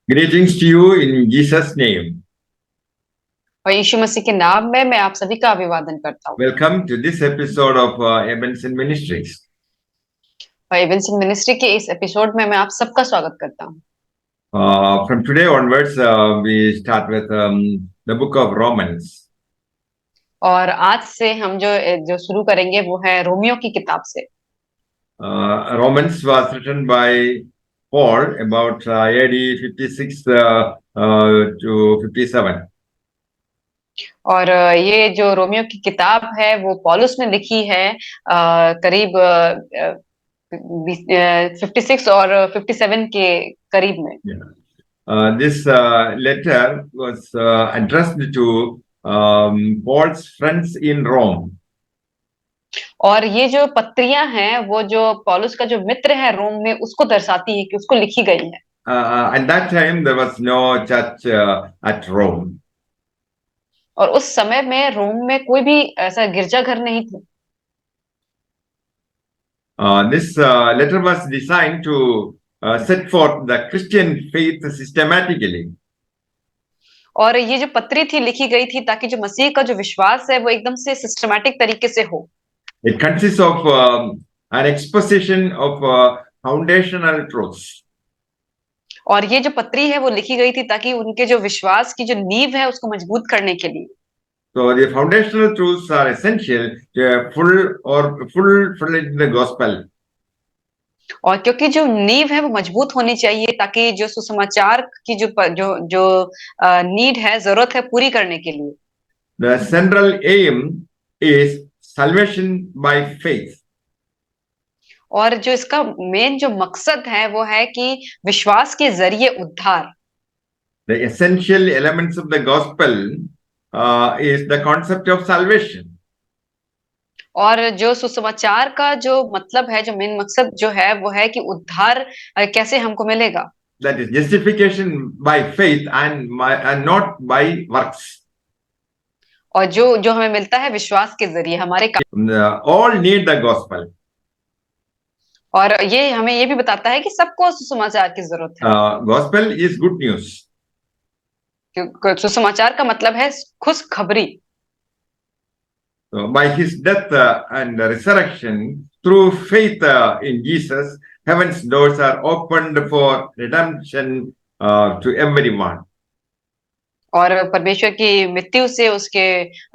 Greetings to you in Jesus' name. और यीशु मसीह के नाम में मैं आप सभी का अभिवादन करता हूँ। Welcome to this episode of Ebenson Ministries. और एवेंसिंग मिनिस्ट्री के इस एपिसोड में मैं आप सबका स्वागत करता हूँ। From today onwards, we start with the book of Romans. और आज से हम जो शुरू करेंगे वो है रोमियो की किताब से। Romans was written by Paul about AD 56 to 57. और ये जो रोमियो की किताब है वो पौलुस ने लिखी है करीब 56 और 57 के करीब में। Yeah. This letter was addressed to Paul's friends in Rome. और ये जो पत्रियां हैं वो जो पौलुस का जो मित्र है रोम में उसको दर्शाती है कि उसको लिखी गई है। At that time, there was no church at Rome. और उस समय में रोम में कोई भी ऐसा गिरजाघर नहीं था। This letter was designed to set forth the Christian faith systematically. और ये जो पत्री थी लिखी गई थी ताकि जो मसीह का जो विश्वास है वो एकदम से सिस्टमैटिक तरीके से हो। It consists of an exposition of foundational truths. और ये जो पत्री है वो लिखी गई थी ताकि उनके जो विश्वास की जो नींव है उसको मजबूत करने के लिए। So the foundational truths are essential to a full-fledged gospel. और क्योंकि जो नींव है वो मजबूत होनी चाहिए ताकि जो सुसमाचार की जो नीड है जरूरत है पूरी करने के लिए। The central aim is salvation by faith. और जो इसका मेन जो मकसद है वो है कि विश्वास के जरिए उद्धार। The essential elements of the gospel is the concept of salvation. और जो सुसमाचार का जो मतलब है जो मेन मकसद जो है वो है कि उद्धार कैसे हमको मिलेगा। That is justification by faith and not by works. और जो जो हमें मिलता है विश्वास के जरिए हमारे काम। All need the gospel. और ये हमें ये भी बताता है कि सबको सुसमाचार की जरूरत है। Gospel is good news. सुसमाचार का मतलब है खुशखबरी। So by his death and resurrection, through faith in Jesus, heaven's doors are opened for redemption to everyone. और परमेश्वर की मृत्यु से उसके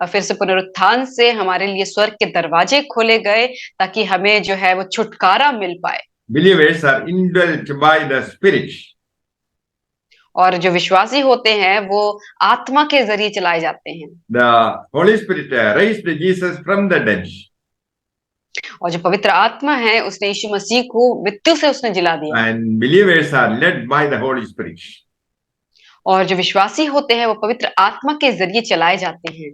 फिर से पुनरुत्थान से हमारे लिए स्वर्ग के दरवाजे खोले गए ताकि हमें जो है वो छुटकारा मिल पाए। Believers are indwelt by the Spirit. और जो विश्वासी होते हैं वो आत्मा के जरिए चलाए जाते हैं। The Holy Spirit raised Jesus from the dead. और जो पवित्र आत्मा है उसने यीशु मसीह को मृत्यु से उसने जिला दिया। And believers are led by the Holy Spirit. और जो विश्वासी होते हैं वो पवित्र आत्मा के जरिए चलाए जाते हैं।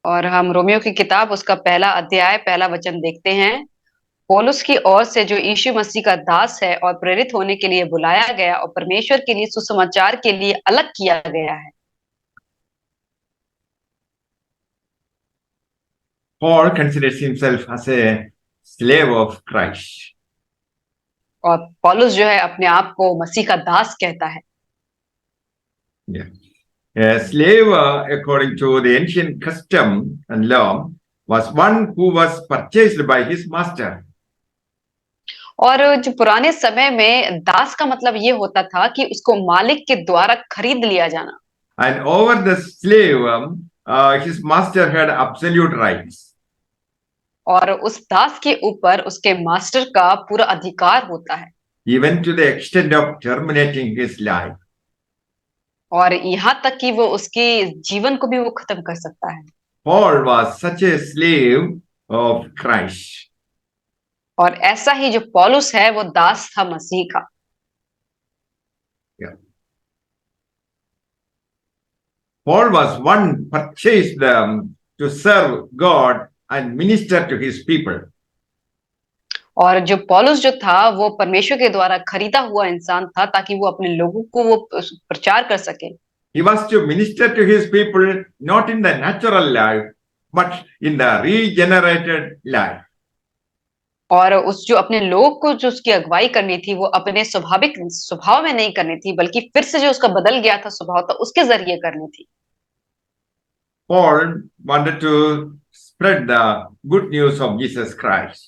और हम रोमियो की किताब उसका पहला अध्याय पहला वचन देखते हैं। पौलुस की ओर से जो यीशु मसीह का दास है और प्रेरित होने के लिए बुलाया गया और परमेश्वर के लिए सुसमाचार के लिए अलग किया गया है। Paul considers himself as a slave of Christ. और पौलुस जो है अपने आप को मसीह का दास कहता है। Yeah. A slave, according to the ancient custom and law, was one who was purchased by his master. और जो पुराने समय में दास का मतलब ये होता था कि उसको मालिक के द्वारा खरीद लिया जाना। And over the slave, his master had absolute rights. और उस दास के ऊपर उसके मास्टर का पूरा अधिकार होता है। Even to the extent of terminating his life. और यहाँ तक कि वो उसके जीवन को भी वो खत्म कर सकता है। Paul was such a slave of Christ. और ऐसा ही जो पौलुस है वो दास था मसीह का। Yeah. Paul was one purchased to serve God and minister to his people. और जो पौलुस जो था वो परमेश्वर के द्वारा खरीदा हुआ इंसान था ताकि वो अपने लोगों को वो प्रचार कर सके। He was to minister to his people not in the natural life but in the regenerated life. और उस जो अपने लोग को जो उसकी अगुवाई करनी थी वो अपने स्वाभाविक स्वभाव में नहीं करनी थी, बल्कि फिर से जो उसका बदल गया था स्वभाव था उसके जरिए करनी थी। Paul wanted to spread the good news of Jesus Christ.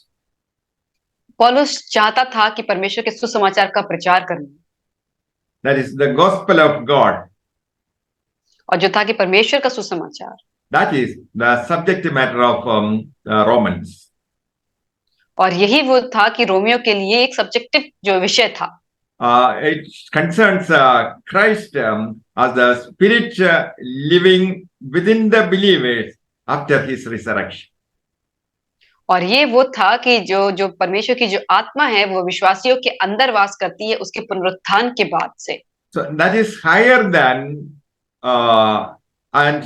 पौलुस चाहता था कि परमेश्वर के सुसमाचार का प्रचार करना, That is the gospel of God. और जो था कि परमेश्वर का सुसमाचार, That is the subject matter of Romans. और यही वो था कि रोमियो के लिए एक सब्जेक्टिव जो विषय था। It concerns Christ as the spirit living within the believers after his resurrection. और ये वो था कि जो जो परमेश्वर की जो आत्मा है वो विश्वासियों के अंदर वास करती है उसके पुनरुत्थान के बाद से। So that is higher than and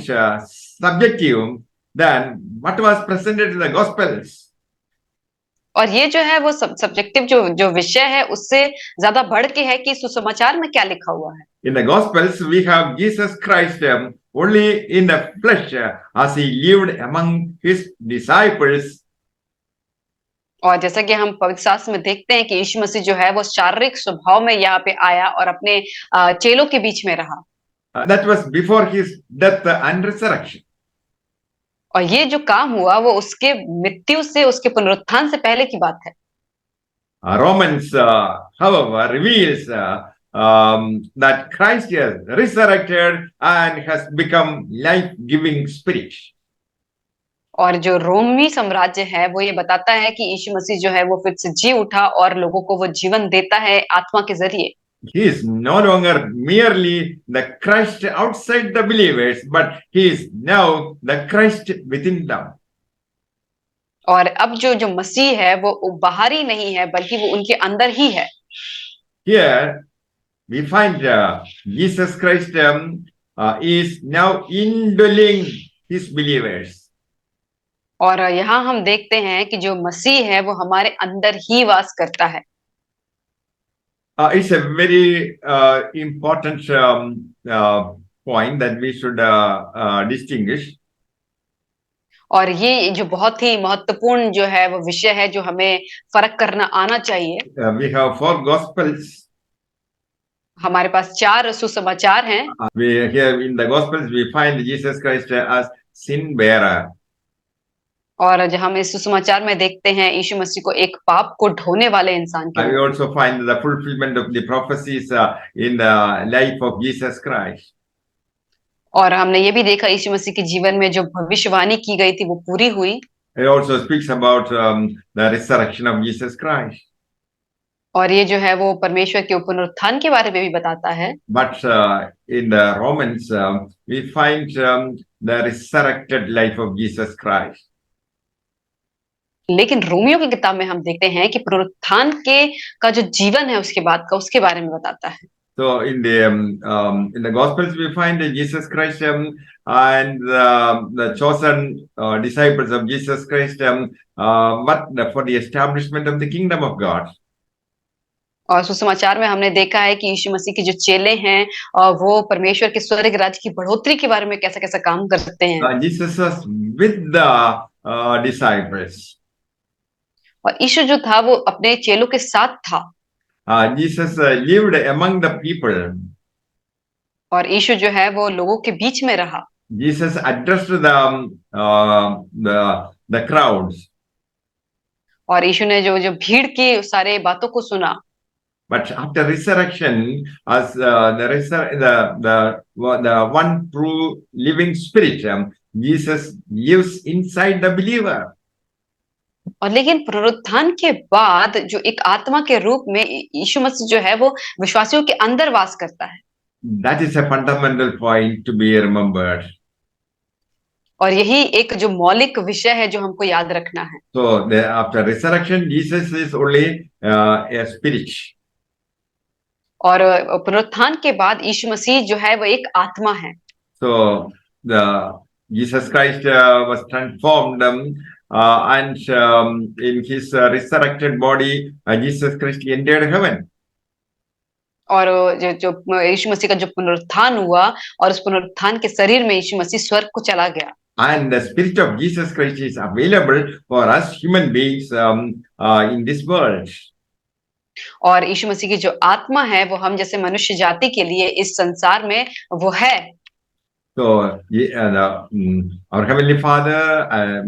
subjective than what was presented in the Gospels. और ये जो है वो सब्जेक्टिव जो जो विषय है उससे ज्यादा बढ़ के है कि सुसमाचार में क्या लिखा हुआ है। In the Gospels, we have Jesus Christ only in the flesh as he lived among his disciples. और जैसा कि हम पवित्र शास्त्र में देखते हैं कि यीशु मसीह जो है वो शारीरिक स्वभाव में यहाँ पे आया और अपने चेलों के बीच में रहा। That was before his death and resurrection. और ये जो काम हुआ वो उसके मृत्यु से उसके पुनरुत्थान से पहले की बात है। Romans, however, reveals that Christ has resurrected and has become life-giving spirit. और जो रोमी साम्राज्य है वो ये बताता है कि यीशु मसीह जो है वो फिर से जी उठा और लोगों को वो जीवन देता है आत्मा के जरिए। He is no longer merely the Christ outside the believers, but he is now the Christ within them. और अब जो जो मसीह है वो बाहरी नहीं है बल्कि वो उनके अंदर ही है। Here we find Jesus Christ is now indwelling his believers. और यहाँ हम देखते हैं कि जो मसीह है वो हमारे अंदर ही वास करता है। It's a very important point that we should distinguish. और ये जो बहुत ही महत्वपूर्ण जो है वो विषय है जो हमें फर्क करना आना चाहिए। We have 4 Gospels. हमारे पास 4 सुसमाचार हैं। We here in the Gospels we find Jesus Christ as sin bearer. और जब हम इस सुसमाचार में देखते हैं यीशु मसीह को एक पाप को ढोने वाले इंसान के And we रूप में। also find the fulfillment of the prophecies in the life of Jesus Christ. और हमने ये भी देखा यीशु मसीह के जीवन में जो भविष्यवाणी की गई थी वो पूरी हुई। It also speaks about the resurrection of Jesus Christ. और ये जो है वो परमेश्वर के पुनरुत्थान के बारे में भी बताता है। But in the Romans, we find the resurrected life of Jesus Christ. लेकिन रोमियो की किताब में हम देखते हैं कि पुनरुत्थान के का जो जीवन है उसके बाद का उसके बारे में बताता है। So in the Gospels we find Jesus Christ and the chosen disciples of Jesus Christ, but for the establishment of the kingdom of God. और सुसमाचार में हमने देखा है कि यीशु मसीह के जो चेले हैं वो परमेश्वर के स्वर्ग राज्य की बढ़ोतरी के बारे में कैसा कैसा काम करते हैं। Jesus was with the disciples. और यीशु जो था वो अपने चेलों के साथ था। Jesus lived among the people. और यीशु जो है वो लोगों के बीच में रहा। Jesus addressed the crowds. और यीशु ने जो जो भीड़ की सारे बातों को सुना। But after resurrection, as the one true living spirit, Jesus lives inside the believer. और लेकिन पुनरुत्थान के बाद जो एक आत्मा के रूप में यीशु मसीह जो है वो विश्वासियों के अंदर वास करता है। That is a fundamental point to be remembered. और यही एक जो मौलिक विषय है जो हमको याद रखना है। So after resurrection, Jesus is only a spirit. और पुनरुत्थान के बाद यीशु मसीह जो है वो एक आत्मा है। So the Jesus Christ was transformed and in his resurrected body, Jesus Christ entered heaven. और जो जो यीशु मसीह का जो पुनरुत्थान हुआ और उस पुनरुत्थान के शरीर में यीशु मसीह स्वर्ग को चला गया। And the Spirit of Jesus Christ is available for us human beings in this world. और यीशु मसीह की जो आत्मा है वो हम जैसे मनुष्य जाति के लिए इस संसार में वो है। So, our Heavenly Father,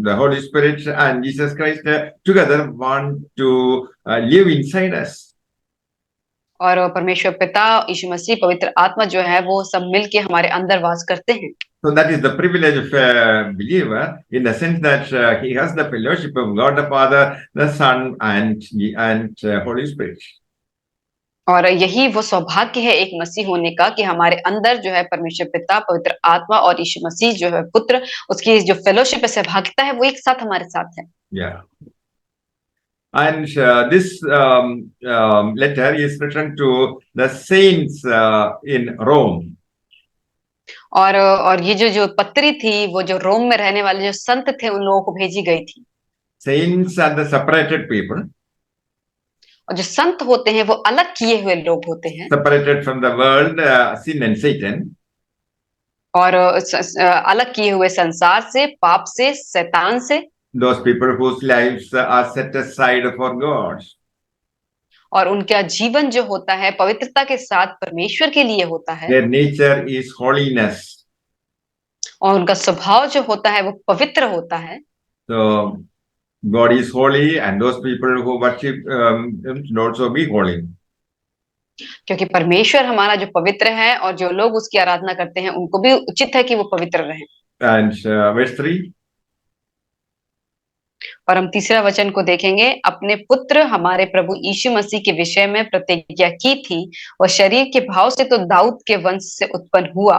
the Holy Spirit, and Jesus Christ together want to live inside us. और परमेश्वर पिता, यीशु मसीह, पवित्र आत्मा जो है वो सब मिलके हमारे अंदर वास करते हैं। So that is the privilege of a believer, in the sense that he has the fellowship of God the Father, the Son, and Holy Spirit. और यही वो सौभाग्य है एक मसीह होने का कि हमारे अंदर जो है परमेश्वर पिता, पवित्र आत्मा और यीशु मसीह जो है पुत्र, उसकी जो फेलोशिप है, सहभागिता है, वो एक साथ हमारे साथ है। Yeah. And this letter is written to the saints in Rome. और ये जो पत्री थी वो जो रोम में रहने वाले जो संत थे उन लोगों को भेजी गई थी। Saints are the separated people, और जो संत होते हैं वो अलग किए हुए लोग होते हैं separated from the world, sin and Satan. और अलग किए हुए संसार से, पाप से, शैतान से। Those people whose lives are set aside for God. और उनका जीवन जो होता है पवित्रता के साथ परमेश्वर के लिए होता है। Their nature is holiness. और उनका स्वभाव जो होता है वो पवित्र होता है। So God is holy, and those people who worship Him should also be holy. क्योंकि परमेश्वर हमारा जो पवित्र है और जो लोग उसकी आराधना करते हैं उनको भी उचित है कि वो पवित्र रहें। And verse 3. और हम तीसरा वचन को देखेंगे, अपने पुत्र हमारे प्रभु यीशु मसीह के विषय में प्रतिज्ञा की थी और शरीर के भाव से तो दाऊद के वंश से उत्पन्न हुआ।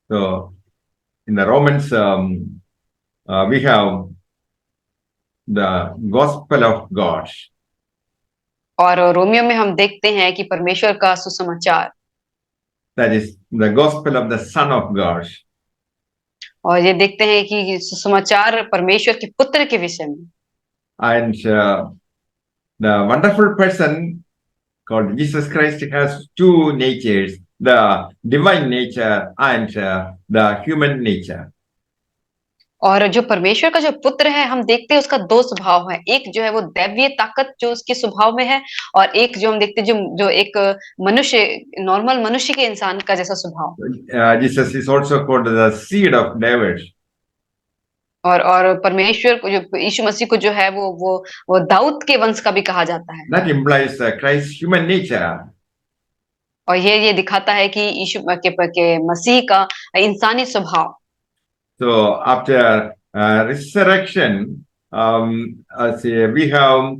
So in the Romans, we have the gospel of God. और रोमियो में हम देखते हैं कि परमेश्वर का सुसमाचार, That is the gospel of the Son of God. और ये देखते हैं कि सुसमाचार परमेश्वर के पुत्र के विषय में। And the wonderful person called Jesus Christ has two natures, the divine nature and the human nature. और जो परमेश्वर का जो पुत्र है हम देखते हैं उसका दो स्वभाव है, एक जो है वो दैवीय ताकत जो उसके स्वभाव में है और एक जो हम देखते हैं जो एक मनुष्य, नॉर्मल मनुष्य के इंसान का जैसा स्वभाव। Jesus is also called the seed of David. और परमेश्वर को जो यीशु मसीह को जो है वो दाऊद के वंश का भी कहा जाता है। That implies Christ's human nature. और ये दिखाता है कि यीशु के मसीह का इंसानी स्वभाव। So after resurrection, we have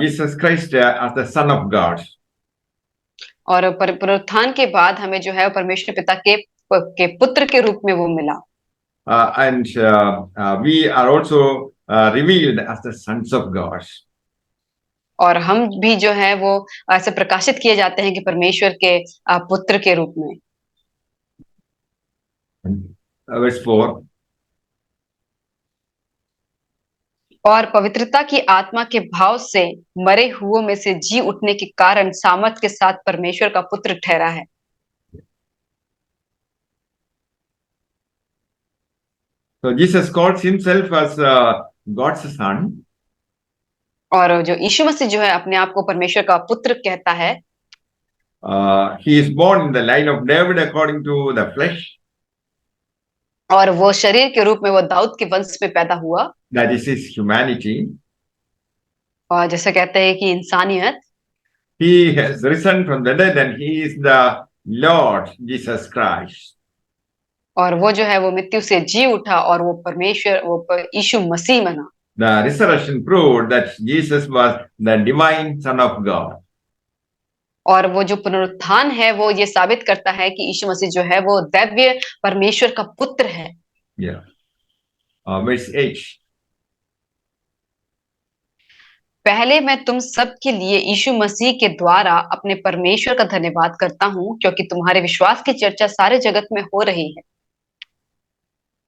Jesus Christ as the Son of God. और पुनरुत्थान के बाद हमें जो है परमेश्वर पिता के पुत्र के रूप में वो मिला। And we are also revealed as the sons of God. और हम भी जो है वो ऐसे प्रकाशित किए जाते हैं कि परमेश्वर के पुत्र के रूप में। Verse 4. और पवित्रता की आत्मा के भाव से मरे हुओं में से जी उठने के कारण सामर्थ के साथ परमेश्वर का पुत्र ठहरा है। So Jesus calls himself as God's son. और जो यीशु मसीह जो है अपने आप को परमेश्वर का पुत्र कहता है। He is born in the line of David according to the flesh. और वो शरीर के रूप में वो दाऊद के वंश में पैदा हुआ। That is his humanity. और जैसे कहते हैं कि इंसानियत। He has risen from the dead and he is the Lord Jesus Christ. और वो जो है वो मृत्यु से जी उठा और वो परमेश्वर, वो यीशु मसीह बना। The resurrection proved that Jesus was the divine Son of God. और वो जो पुनरुत्थान है वो ये साबित करता है कि यीशु मसीह जो है वो दैवीय परमेश्वर का पुत्र है। Yeah. Verse 8. पहले मैं तुम सब के लिए यीशु मसीह के द्वारा अपने परमेश्वर का धन्यवाद करता हूँ क्योंकि तुम्हारे विश्वास की चर्चा सारे जगत में हो रही है।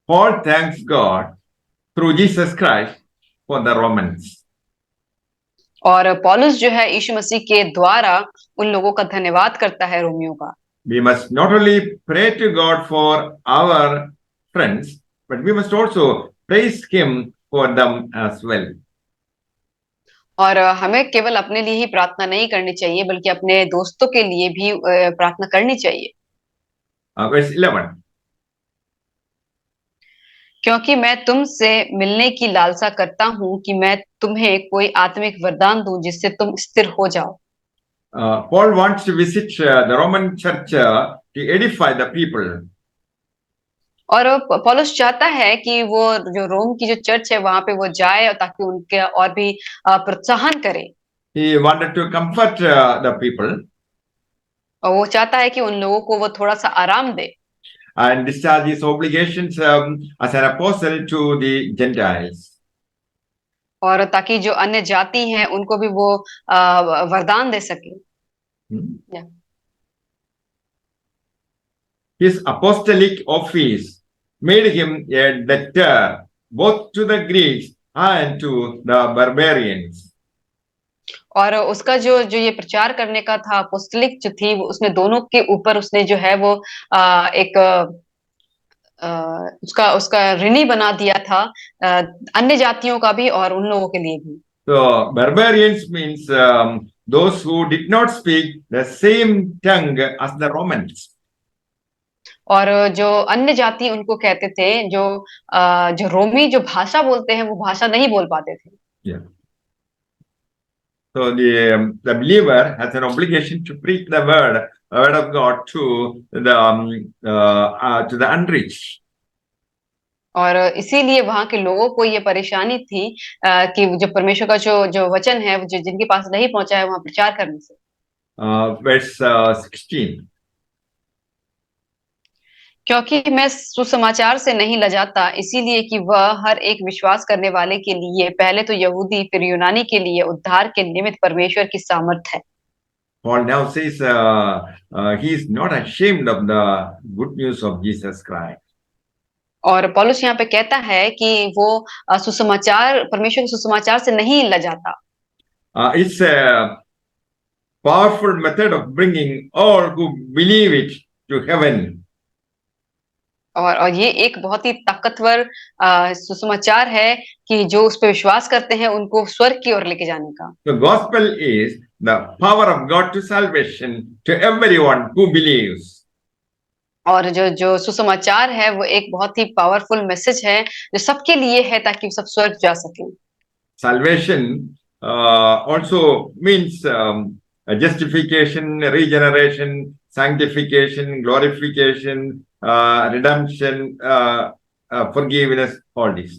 Paul thanks God through Jesus Christ for the Romans. और पौलुस जो है यीशु मसीह के द्वारा उन लोगों का धन्यवाद करता है रोमियों का। we must not only pray to God for our friends, but we must also praise Him for them as well. और हमें केवल अपने लिए ही प्रार्थना नहीं करनी चाहिए बल्कि अपने दोस्तों के लिए भी प्रार्थना करनी चाहिए। Verse 11. क्योंकि मैं तुमसे मिलने की लालसा करता हूँ कि मैं तुम्हें कोई आत्मिक वरदान दूं जिससे तुम स्थिर हो जाओ। Paul wants to visit the Roman church to edify the people. और पौलुस चाहता है कि वो जो रोम की जो चर्च है वहां पे वो जाए और ताकि उनके और भी प्रोत्साहन करे। He wanted to comfort the people और वो चाहता है कि उन लोगों को वो थोड़ा सा आराम दे and discharge his obligations as an apostle to the Gentiles. और ताकि जो अन्य जाति हैं उनको भी वो वरदान दे सके। Yeah. His apostolic office made him a debtor both to the Greeks and to the barbarians. और उसका जो जो ये प्रचार करने का था अपोस्टलिक जो थी उसने दोनों के ऊपर उसने जो है वो एक उसका उसका ऋणी बना दिया था अन्य जातियों का भी और उन लोगों के लिए भी। So barbarians means those who did not speak the same tongue as the Romans. और जो अन्य जाति उनको कहते थे जो रोमी जो भाषा बोलते हैं वो भाषा नहीं बोल पाते थे। Yeah. So the believer has an obligation to preach the word of God to the unreached. और इसीलिए वहां के लोगों को ये परेशानी थी कि जो परमेश्वर का जो जो वचन है जो जिनके पास नहीं पहुंचा है वहां प्रचार करने से। Verse 16. क्योंकि मैं सुसमाचार से नहीं लजाता इसीलिए कि वह हर एक विश्वास करने वाले के लिए पहले तो यहूदी फिर यूनानी के लिए उद्धार के निमित्त परमेश्वर की सामर्थ है। Paul now says he is not ashamed of the good news of Jesus Christ. और पौलुस यहाँ पे कहता है कि वो सुसमाचार परमेश्वर के सुसमाचार से नहीं लजाता। It's a powerful method of bringing all who believe it to heaven. और ये एक बहुत ही ताकतवर सुसमाचार है कि जो उस पर विश्वास करते हैं उनको स्वर्ग की ओर लेके जाने का। The gospel is the power of God to salvation to everyone who believes. और जो जो सुसमाचार है वो एक बहुत ही पावरफुल मैसेज है जो सबके लिए है ताकि सब स्वर्ग जा सके। Salvation also means justification, regeneration, sanctification, glorification, redemption, forgiveness, all these.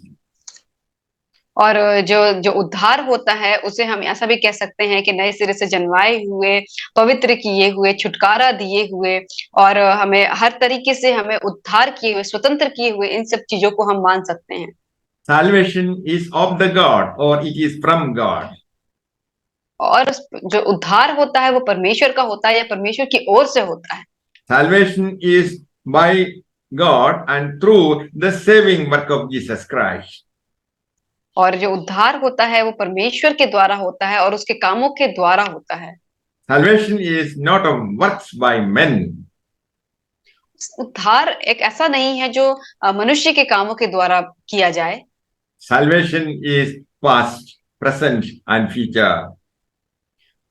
और जो जो उद्धार होता है उसे हम ऐसा भी कह सकते हैं कि नए सिरे से जन्माए हुए पवित्र किए हुए छुटकारा दिए हुए और हमें हर तरीके से हमें उद्धार किए हुए स्वतंत्र किए हुए इन सब चीजों को हम मान सकते हैं। Salvation is of the God or it is from God. और जो उद्धार होता है वो परमेश्वर का होता है या परमेश्वर की ओर से होता है। Salvation is by God and through the saving work of Jesus Christ. और जो उद्धार होता है वो परमेश्वर के द्वारा होता है और उसके कामों के द्वारा होता है। Salvation is not of works by men. उद्धार एक ऐसा नहीं है जो मनुष्य के कामों के द्वारा किया जाए। Salvation is past, present and future.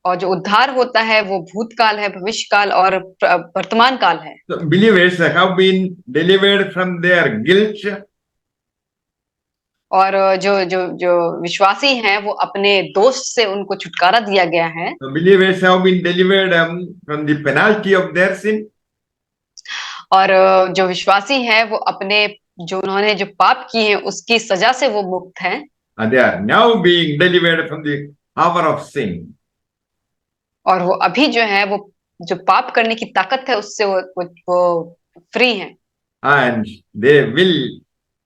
और जो उद्धार होता है वो भूतकाल है भविष्यकाल और वर्तमान काल है। So believers have been delivered from their guilt. और जो जो जो विश्वासी हैं वो अपने दोष से उनको छुटकारा दिया गया है। The believers have been delivered from the penalty of their sin. और जो विश्वासी हैं वो अपने जो उन्होंने जो पाप किए हैं उसकी सजा से वो मुक्त हैं। And they are now being delivered from the power of sin. और वो अभी जो है वो जो पाप करने की ताकत है उससे वो फ्री हैं। And they will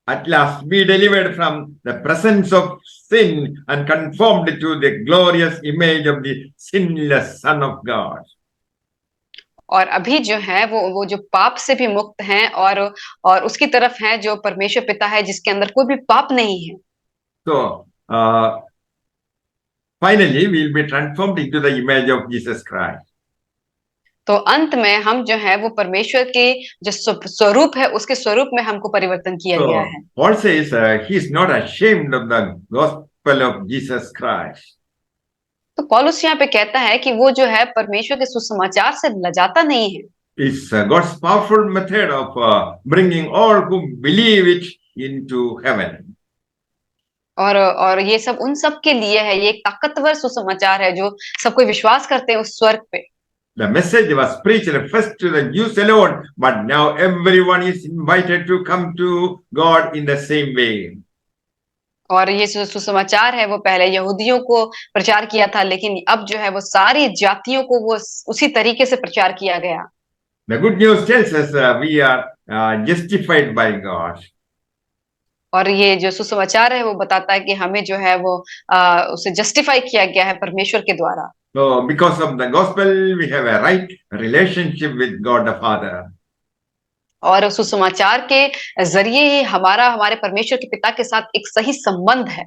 at last be delivered from the presence of sin and conformed to the glorious image of the sinless Son of God. और अभी जो है वो जो पाप से भी मुक्त हैं और उसकी तरफ है जो परमेश्वर पिता है जिसके अंदर कोई भी पाप नहीं है। So finally we will be transformed into the image of Jesus Christ. तो अंत में हम जो है वो परमेश्वर के जो स्वरूप है उसके स्वरूप में हमको परिवर्तन किया गया है। So Paul says he is not ashamed of the gospel of Jesus Christ. तो पौलुस यहाँ पे कहता है कि वो जो है परमेश्वर के सुसमाचार से लजाता नहीं है। It's God's powerful method of bringing all who believe it into heaven. और ये सब उन सब के लिए है, ये एक ताकतवर सुसमाचार है जो सब कोई विश्वास करते हैं उस स्वर्ग पे। The message was preached first to the Jews alone, but now everyone is invited to come to God in the same way. और ये सुसमाचार है वो पहले यहूदियों को प्रचार किया था, लेकिन अब जो है वो सारी जातियों को वो उसी तरीके से प्रचार किया गया। The good news tells us we are justified by God. और ये जो सुसमाचार है वो बताता है कि हमें जो है वो उसे जस्टिफाई किया गया है परमेश्वर के द्वारा। So because of the gospel, we have a right relationship with God the Father. और सुसमाचार के जरिए ही हमारा हमारे परमेश्वर के पिता के साथ एक सही संबंध है।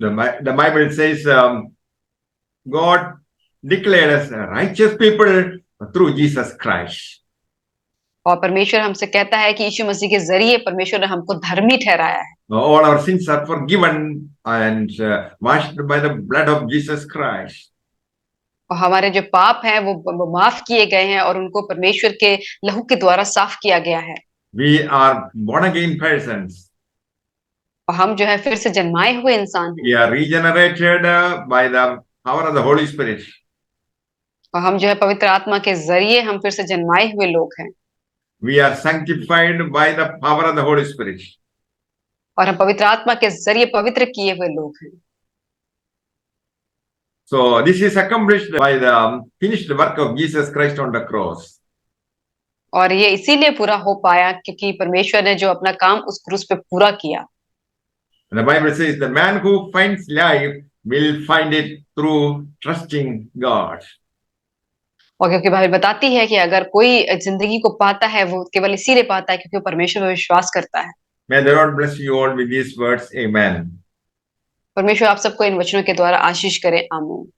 The Bible says God declared us righteous people through Jesus Christ. और परमेश्वर हमसे कहता है कि यीशु मसीह के जरिए परमेश्वर ने हमको धर्मी ठहराया है। All our sins are forgiven and washed by the blood of Jesus Christ. और हमारे जो पाप हैं वो माफ किए गए हैं और उनको परमेश्वर के लहू के द्वारा साफ किया गया है। We are born again persons. और हम जो है फिर से जन्माए हुए इंसान हैं। We are regenerated by the power of the Holy Spirit. और हम जो है पवित्र आत्मा के जरिए हम फिर से जन्माए हुए लोग हैं। We are sanctified by the power of the Holy Spirit. और हम पवित्र आत्मा के जरिए पवित्र किए हुए लोग हैं। So this is accomplished by the finished work of Jesus Christ on the cross. और ये इसीलिए पूरा हो पाया क्योंकि परमेश्वर ने जो अपना काम उस क्रूस पे पूरा किया। And the Bible says the man who finds life will find it through trusting God. और क्योंकि बाइबल बताती है कि अगर कोई जिंदगी को पाता है वो केवल इसीलिए पाता है क्योंकि वो परमेश्वर पे विश्वास करता है। May the Lord bless you all with these words. Amen. परमेश्वर आप सबको इन वचनों के द्वारा आशीष करे। आमीन।